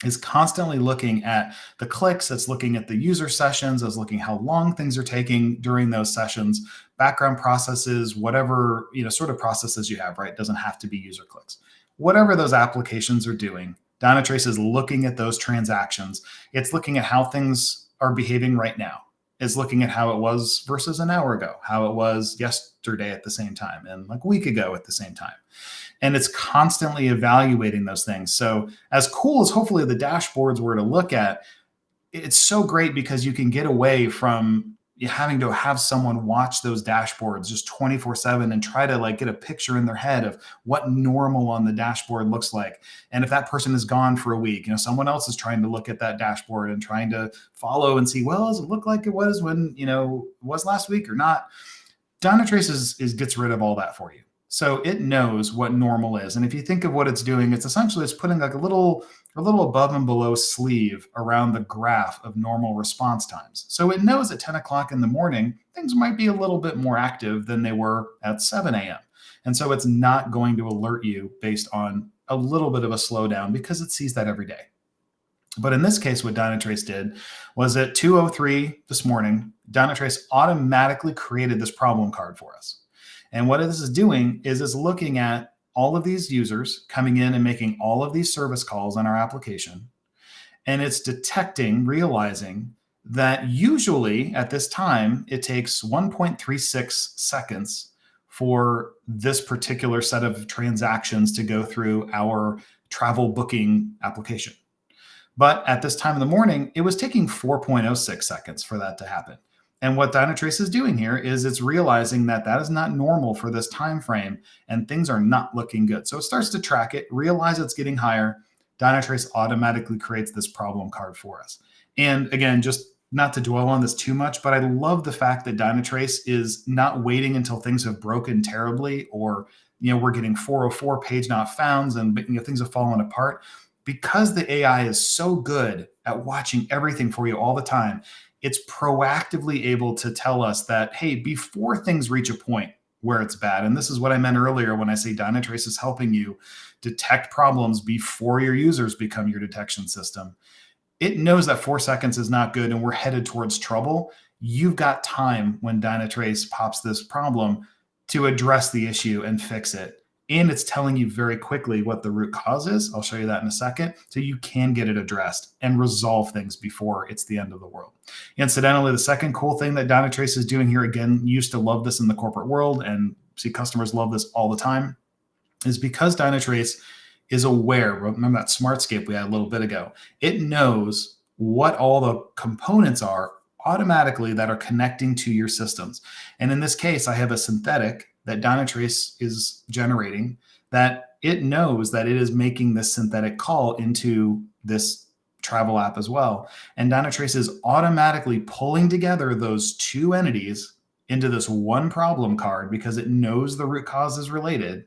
is constantly looking at the clicks, it's looking at the user sessions, it's looking how long things are taking during those sessions, background processes, whatever sort of processes you have, right? It doesn't have to be user clicks. Whatever those applications are doing, Dynatrace is looking at those transactions. It's looking at how things are behaving right now. It's looking at how it was versus an hour ago, how it was yesterday at the same time, and like a week ago at the same time. And it's constantly evaluating those things. So as cool as hopefully the dashboards were to look at, it's so great because you can get away from having to have someone watch those dashboards just 24/7 and try to get a picture in their head of what normal on the dashboard looks like. And if that person is gone for a week, someone else is trying to look at that dashboard and trying to follow and see, well, does it look like it was when, it was last week or not? Dynatrace gets rid of all that for you. So it knows what normal is. And if you think of what it's doing, it's putting a little above and below sleeve around the graph of normal response times. So it knows at 10 o'clock in the morning, things might be a little bit more active than they were at 7 a.m. And so it's not going to alert you based on a little bit of a slowdown because it sees that every day. But in this case, what Dynatrace did was at 2:03 this morning, Dynatrace automatically created this problem card for us. And what this is doing is it's looking at all of these users coming in and making all of these service calls on our application. And it's realizing that usually at this time, it takes 1.36 seconds for this particular set of transactions to go through our travel booking application. But at this time in the morning, it was taking 4.06 seconds for that to happen. And what Dynatrace is doing here is it's realizing that is not normal for this time frame and things are not looking good. So it starts to track it, realize it's getting higher. Dynatrace automatically creates this problem card for us. And again, just not to dwell on this too much, but I love the fact that Dynatrace is not waiting until things have broken terribly or we're getting 404 page not founds and things have fallen apart. Because the AI is so good at watching everything for you all the time, it's proactively able to tell us that, hey, before things reach a point where it's bad, and this is what I meant earlier when I say Dynatrace is helping you detect problems before your users become your detection system. It knows that 4 seconds is not good and we're headed towards trouble. You've got time when Dynatrace pops this problem to address the issue and fix it. And it's telling you very quickly what the root cause is. I'll show you that in a second. So you can get it addressed and resolve things before it's the end of the world. Incidentally, the second cool thing that Dynatrace is doing here, again, used to love this in the corporate world and see customers love this all the time, is because Dynatrace is aware. Remember that smartscape we had a little bit ago. It knows what all the components are automatically that are connecting to your systems. And in this case, I have a synthetic that Dynatrace is generating that it knows that it is making this synthetic call into this travel app as well. And Dynatrace is automatically pulling together those two entities into this one problem card because it knows the root cause is related.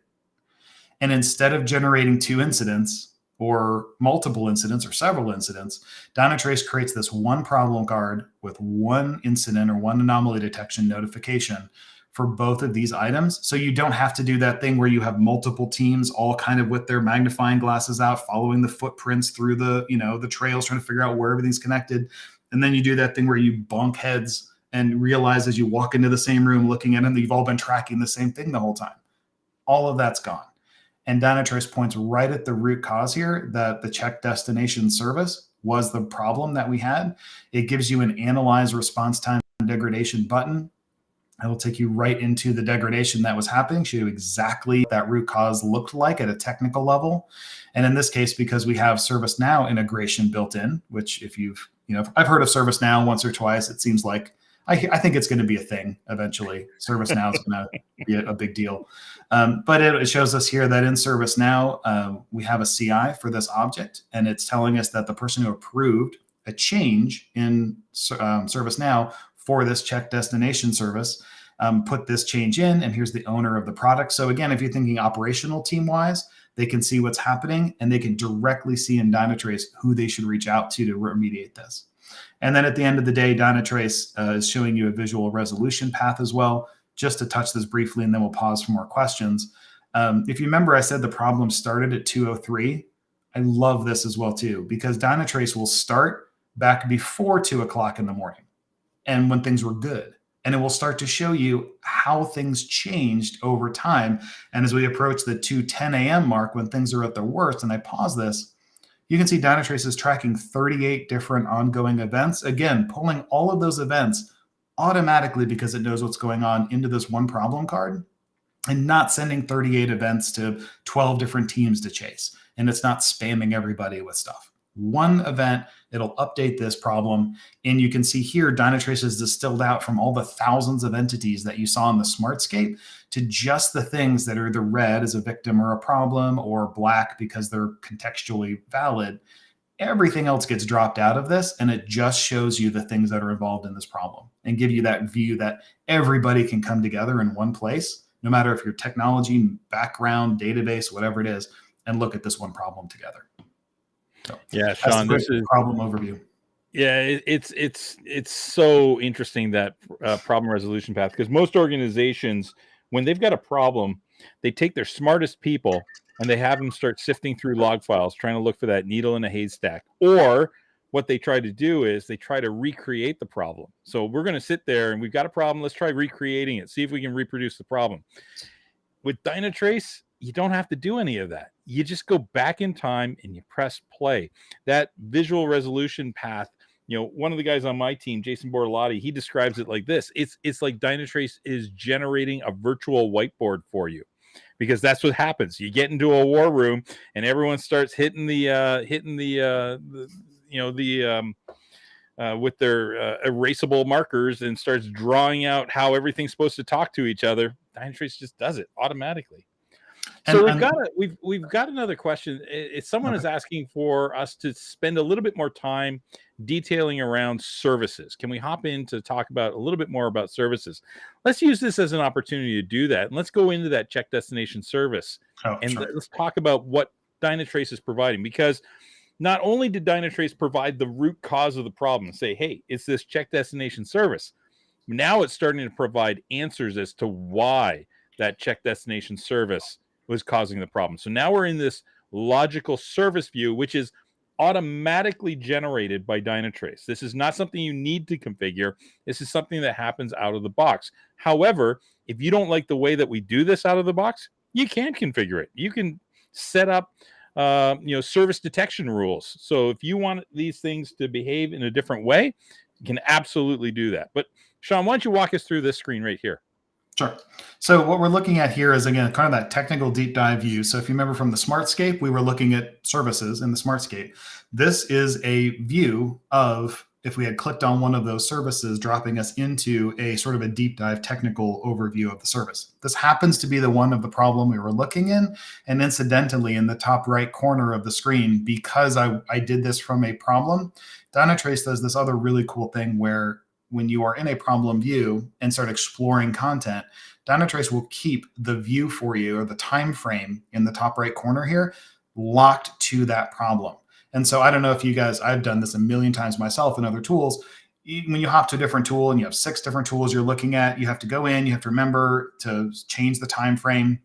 And instead of generating two incidents or multiple incidents or several incidents, Dynatrace creates this one problem card with one incident or one anomaly detection notification for both of these items. So you don't have to do that thing where you have multiple teams all kind of with their magnifying glasses out, following the footprints through the trails, trying to figure out where everything's connected. And then you do that thing where you bonk heads and realize as you walk into the same room looking at them that you've all been tracking the same thing the whole time. All of that's gone. And Dynatrace points right at the root cause here, that the check destination service was the problem that we had. It gives you an analyze response time degradation button. It will take you right into the degradation that was happening, show you exactly what that root cause looked like at a technical level. And in this case, because we have ServiceNow integration built in, which if you've, I've heard of ServiceNow once or twice, it seems like I think it's going to be a thing eventually. ServiceNow is going to be a big deal. But it shows us here that in ServiceNow, we have a CI for this object, and it's telling us that the person who approved a change in ServiceNow for this check destination service put this change in, and here's the owner of the product. So again, if you're thinking operational team-wise, they can see what's happening, and they can directly see in Dynatrace who they should reach out to remediate this. And then at the end of the day, Dynatrace is showing you a visual resolution path as well. Just to touch this briefly, and then we'll pause for more questions. If you remember, I said the problem started at 2:03. I love this as well too, because Dynatrace will start back before 2 o'clock in the morning and when things were good. And it will start to show you how things changed over time. And as we approach the 2:10 a.m. mark, when things are at their worst, and I pause this, you can see Dynatrace is tracking 38 different ongoing events. Again, pulling all of those events automatically because it knows what's going on into this one problem card, and not sending 38 events to 12 different teams to chase. And it's not spamming everybody with stuff. One event, it'll update this problem. And you can see here, Dynatrace is distilled out from all the thousands of entities that you saw in the smartscape to just the things that are either red as a victim or a problem, or black because they're contextually valid. Everything else gets dropped out of this, and it just shows you the things that are involved in this problem and give you that view that everybody can come together in one place, no matter if your technology, background, database, whatever it is, and look at this one problem together. So, yeah, Shawn, this is problem overview. Yeah, it's so interesting, that problem resolution path, because most organizations, when they've got a problem, they take their smartest people and they have them start sifting through log files, trying to look for that needle in a haystack. Or what they try to do is they try to recreate the problem. So we're going to sit there and we've got a problem. Let's try recreating it. See if we can reproduce the problem. With Dynatrace, you don't have to do any of that. You just go back in time and you press play. That visual resolution path, one of the guys on my team, Jason Bortolotti, he describes it like this. It's like Dynatrace is generating a virtual whiteboard for you, because that's what happens. You get into a war room and everyone starts hitting the with their erasable markers and starts drawing out how everything's supposed to talk to each other. Dynatrace just does it automatically. So we've got another question. If someone is asking for us to spend a little bit more time detailing around services, can we hop in to talk about a little bit more about services? Let's use this as an opportunity to do that, and let's go into that check destination service, let's talk about what Dynatrace is providing. Because not only did Dynatrace provide the root cause of the problem, say, hey, it's this check destination service. Now it's starting to provide answers as to why that check destination service was causing the problem. So now we're in this logical service view, which is automatically generated by Dynatrace. This is not something you need to configure. This is something that happens out of the box. However, if you don't like the way that we do this out of the box, you can configure it. You can set up service detection rules. So if you want these things to behave in a different way, you can absolutely do that. But Shawn, why don't you walk us through this screen right here? Sure. So what we're looking at here is, again, kind of that technical deep dive view. So if you remember from the smartscape, we were looking at services in the smartscape. This is a view of, if we had clicked on one of those services, dropping us into a sort of a deep dive technical overview of the service. This happens to be the one of the problem we were looking in. And incidentally, in the top right corner of the screen, because I did this from a problem, Dynatrace does this other really cool thing where when you are in a problem view and start exploring content, Dynatrace will keep the view for you, or the time frame in the top right corner here, locked to that problem. And so I don't know if you guys, I've done this a million times myself in other tools. When you hop to a different tool and you have 6 different tools you're looking at, you have to go in, you have to remember to change the time frame,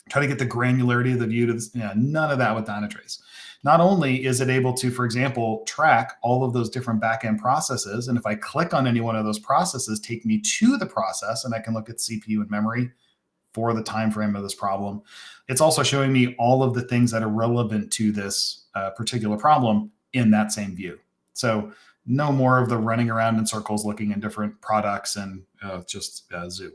try to get the granularity of the view to this. None of that with Dynatrace. not only is it able to, for example, track all of those different backend processes, and if I click on any one of those processes, take me to the process, and I can look at CPU and memory for the time frame of this problem. It's also showing me all of the things that are relevant to this particular problem in that same view. So no more of the running around in circles looking in different products and just zoo.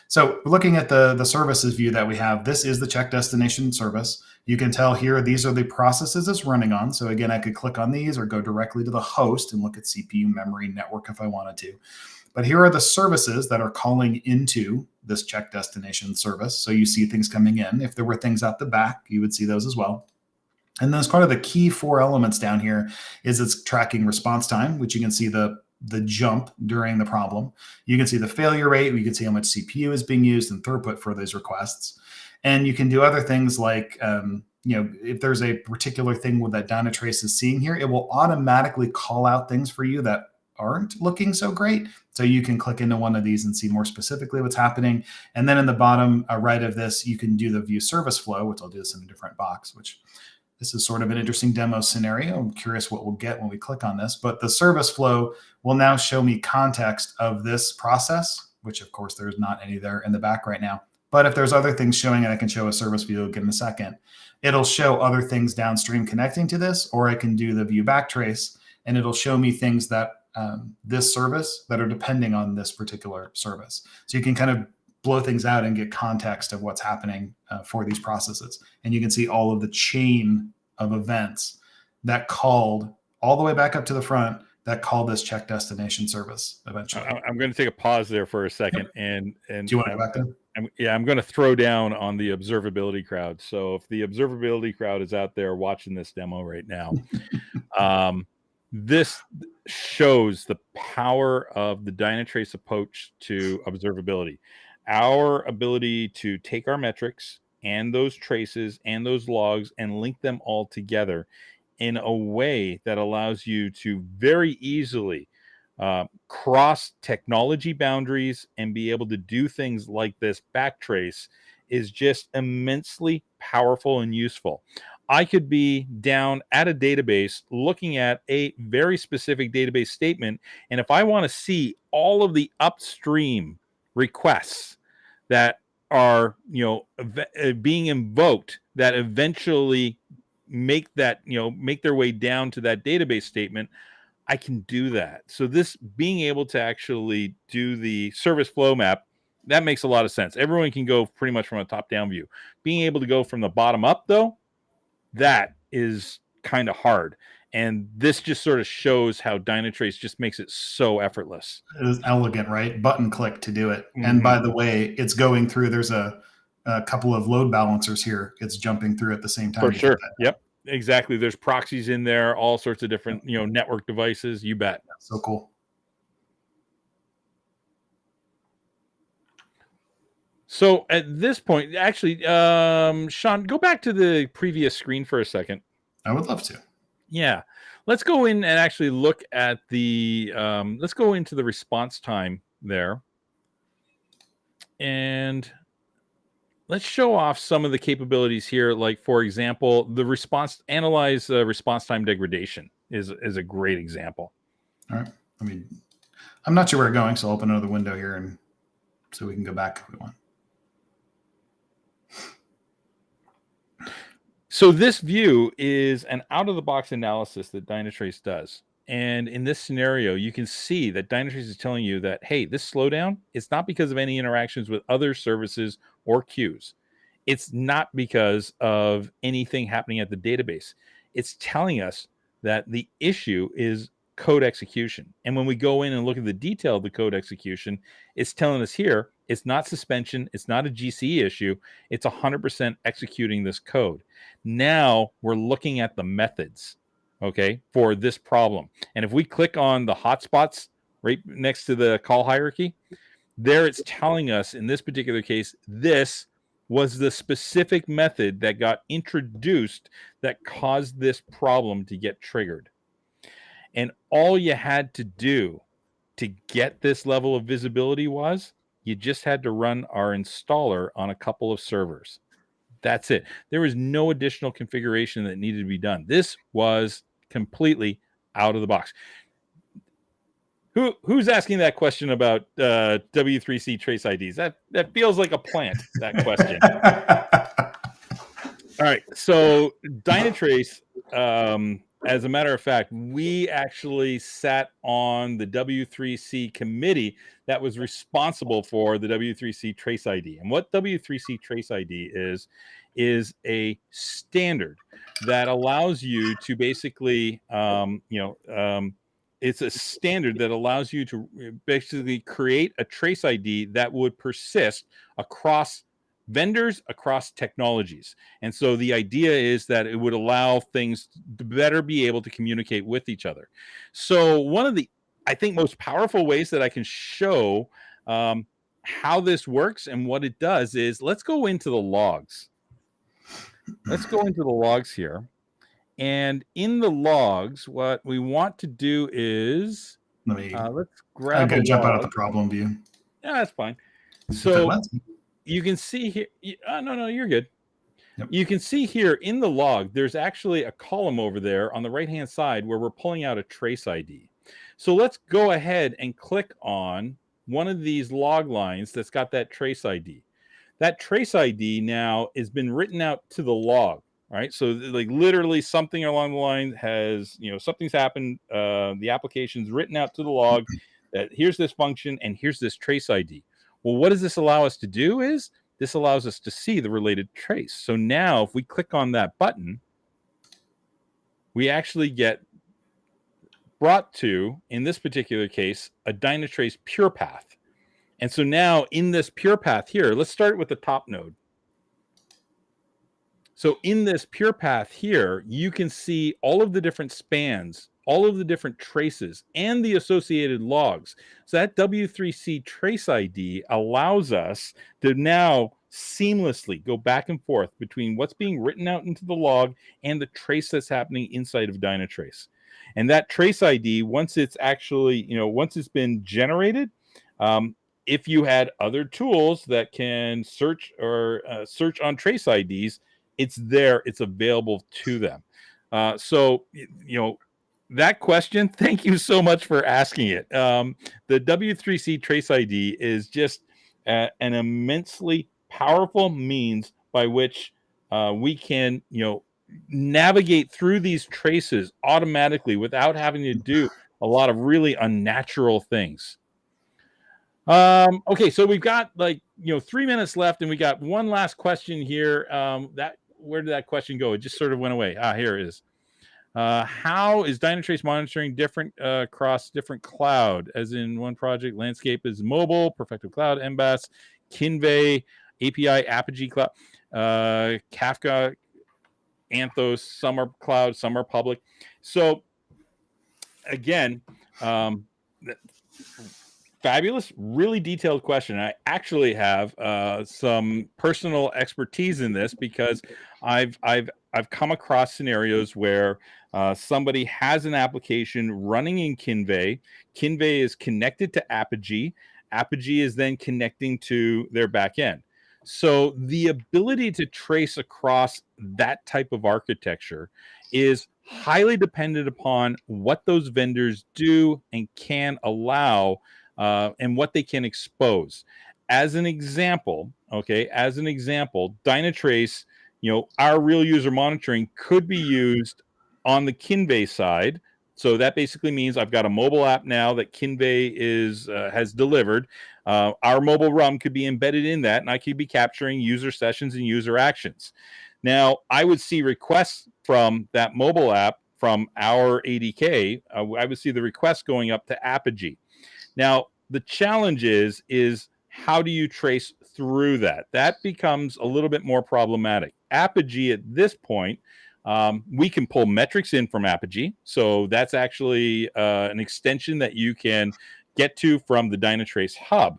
So looking at the services view that we have, this is the check destination service. You can tell here, these are the processes it's running on. So again, I could click on these or go directly to the host and look at CPU, memory, network if I wanted to. But here are the services that are calling into this check destination service. So you see things coming in. If there were things out the back, you would see those as well. And then as part of the key 4 elements down here is it's tracking response time, which you can see the jump during the problem. You can see the failure rate. You can see how much CPU is being used and throughput for those requests. And you can do other things like, if there's a particular thing that Dynatrace is seeing here, it will automatically call out things for you that aren't looking so great. So you can click into one of these and see more specifically what's happening. And then in the bottom right of this, you can do the view service flow, which I'll do this in a different box, which this is sort of an interesting demo scenario. I'm curious what we'll get when we click on this, but the service flow will now show me context of this process, which of course there's not any there in the back right now. But if there's other things showing, and I can show a service view again in a second, it'll show other things downstream connecting to this, or I can do the view backtrace and it'll show me things that this service that are depending on this particular service. So you can kind of blow things out and get context of what's happening for these processes. And you can see all of the chain of events that called all the way back up to the front that called this check destination service eventually. I'm going to take a pause there for a second. Yep. And do you want to go back there? I'm going to throw down on the observability crowd. So if the observability crowd is out there watching this demo right now, this shows the power of the Dynatrace approach to observability. Our ability to take our metrics and those traces and those logs and link them all together in a way that allows you to very easily cross technology boundaries and be able to do things like this backtrace is just immensely powerful and useful. I could be down at a database looking at a very specific database statement, and if I want to see all of the upstream requests that are being invoked that eventually make their way down to that database statement, I can do that. So this being able to actually do the service flow map, that makes a lot of sense. Everyone can go pretty much from a top-down view. Being able to go from the bottom up, though, that is kind of hard. And this just sort of shows how Dynatrace just makes it so effortless. It is elegant, right? Button click to do it. Mm-hmm. And by the way, it's going through, there's a couple of load balancers here. It's jumping through at the same time. For sure. Yep, exactly. There's proxies in there, all sorts of different, network devices. You bet. That's so cool. So at this point, actually, Shawn, go back to the previous screen for a second. I would love to. Yeah. Let's go in and actually look at the, let's go into the response time there. And let's show off some of the capabilities here. Like, for example, the analyze response time degradation is a great example. All right. I'm not sure where we're going, so I'll open another window here and so we can go back if we want. So this view is an out-of-the-box analysis that Dynatrace does. And in this scenario, you can see that Dynatrace is telling you that, hey, this slowdown, it's not because of any interactions with other services or queues. It's not because of anything happening at the database. It's telling us that the issue is code execution. And when we go in and look at the detail of the code execution, it's telling us here, it's not suspension, it's not a GCE issue, it's 100% executing this code. Now we're looking at the methods, okay, for this problem. And if we click on the hotspots right next to the call hierarchy, there it's telling us in this particular case, this was the specific method that got introduced that caused this problem to get triggered. And all you had to do to get this level of visibility was you just had to run our installer on a couple of servers. That's it. There was no additional configuration that needed to be done. This was completely out of the box. Who's asking that question about W3C trace IDs? That feels like a plant, that question. All right. So Dynatrace, as a matter of fact, we actually sat on the W3C committee that was responsible for the W3C Trace ID. And what W3C Trace ID is a standard that allows you to basically, it's a standard that allows you to basically create a trace ID that would persist across vendors, across technologies. And so the idea is that it would allow things to better be able to communicate with each other. So one of the, I think, most powerful ways that I can show how this works and what it does is, let's go into the logs. Let's go into the logs here. And in the logs, what we want to do is, let's grab I gotta jump out of the problem view. Yeah, that's fine. So you can see here, no, you're good. Yep. You can see here in the log, there's actually a column over there on the right-hand side where we're pulling out a trace ID. So let's go ahead and click on one of these log lines that's got that trace ID. That trace ID now has been written out to the log, right? So like literally something along the line has, something's happened. The application's written out to the log that here's this function and here's this trace ID. Well, what does this allow us to do is this allows us to see the related trace. So now if we click on that button, we actually get brought to, in this particular case, a Dynatrace pure path. And so now in this pure path here, let's start with the top node. So in this pure path here, you can see all of the different spans, all of the different traces, and the associated logs. So that W3C trace ID allows us to now seamlessly go back and forth between what's being written out into the log and the trace that's happening inside of Dynatrace. And that trace ID, once it's actually, once it's been generated, if you had other tools that can search or search on trace IDs, it's there, it's available to them. So, that question, thank you so much for asking it. The W3C Trace ID is just an immensely powerful means by which we can, navigate through these traces automatically without having to do a lot of really unnatural things. Okay, so we've got 3 minutes left, and we got one last question here. Where did that question go? It just sort of went away. Here it is. How is Dynatrace monitoring different across different cloud? As in one project, landscape is mobile, Perfecto Cloud, Embas, Kinvey, API, Apogee Cloud, Kafka, Anthos. Some are cloud, some are public. So again, fabulous, really detailed question. I actually have some personal expertise in this because I've come across scenarios where somebody has an application running in Kinvey. Kinvey is connected to Apogee. Apogee is then connecting to their backend. So the ability to trace across that type of architecture is highly dependent upon what those vendors do and can allow and what they can expose. As an example, Dynatrace, our real user monitoring could be used on the Kinvey side. So that basically means I've got a mobile app now that Kinvey has delivered. Our mobile RUM could be embedded in that, and I could be capturing user sessions and user actions. Now, I would see requests from that mobile app from our ADK. I would see the request going up to Apogee. Now, the challenge is how do you trace through that? That becomes a little bit more problematic. Apogee at this point, we can pull metrics in from Apogee. So that's actually an extension that you can get to from the Dynatrace hub.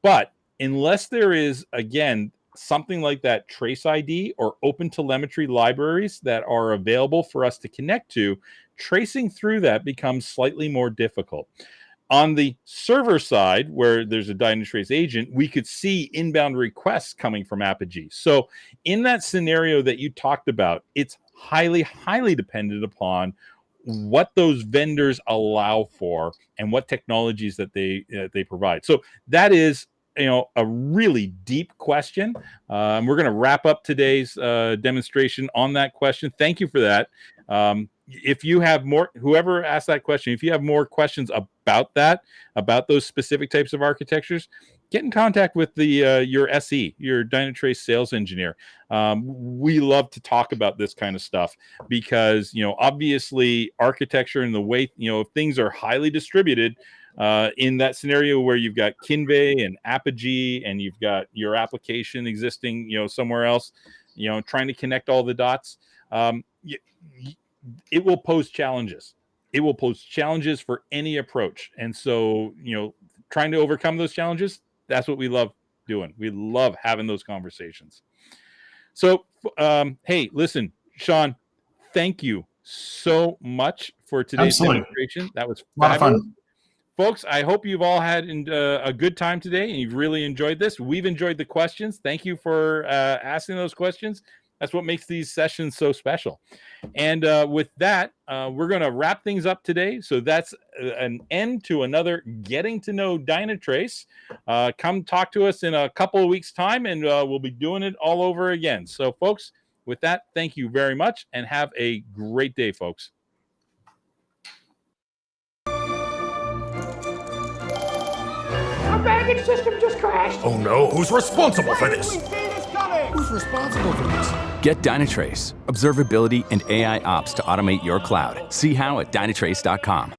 But unless there is, again, something like that Trace ID or open telemetry libraries that are available for us to connect to, tracing through that becomes slightly more difficult. On the server side, where there's a Dynatrace agent, we could see inbound requests coming from Apogee. So in that scenario that you talked about, it's highly, highly dependent upon what those vendors allow for and what technologies that they provide. So that is, a really deep question. We're going to wrap up today's demonstration on that question. Thank you for that. If you have more, whoever asked that question, if you have more questions about that, about those specific types of architectures, get in contact with your SE, your Dynatrace sales engineer. We love to talk about this kind of stuff because, obviously architecture and the way, if things are highly distributed, in that scenario where you've got Kinvey and Apogee and you've got your application existing, somewhere else, trying to connect all the dots, it will pose challenges. It will pose challenges for any approach. And so, trying to overcome those challenges, that's what we love doing. We love having those conversations. So, hey, listen, Shawn, thank you so much for today's demonstration. That was fabulous. A lot of fun. Folks, I hope you've all had a good time today and you've really enjoyed this. We've enjoyed the questions. Thank you for asking those questions. That's what makes these sessions so special. And with that, we're going to wrap things up today. So that's an end to another Getting to Know Dynatrace. Come talk to us in a couple of weeks' time, and we'll be doing it all over again. So, folks, with that, thank you very much, and have a great day, folks. Our baggage system just crashed. Oh no, who's responsible for this? Who's responsible for this? Get Dynatrace, observability and AI ops to automate your cloud. See how at Dynatrace.com.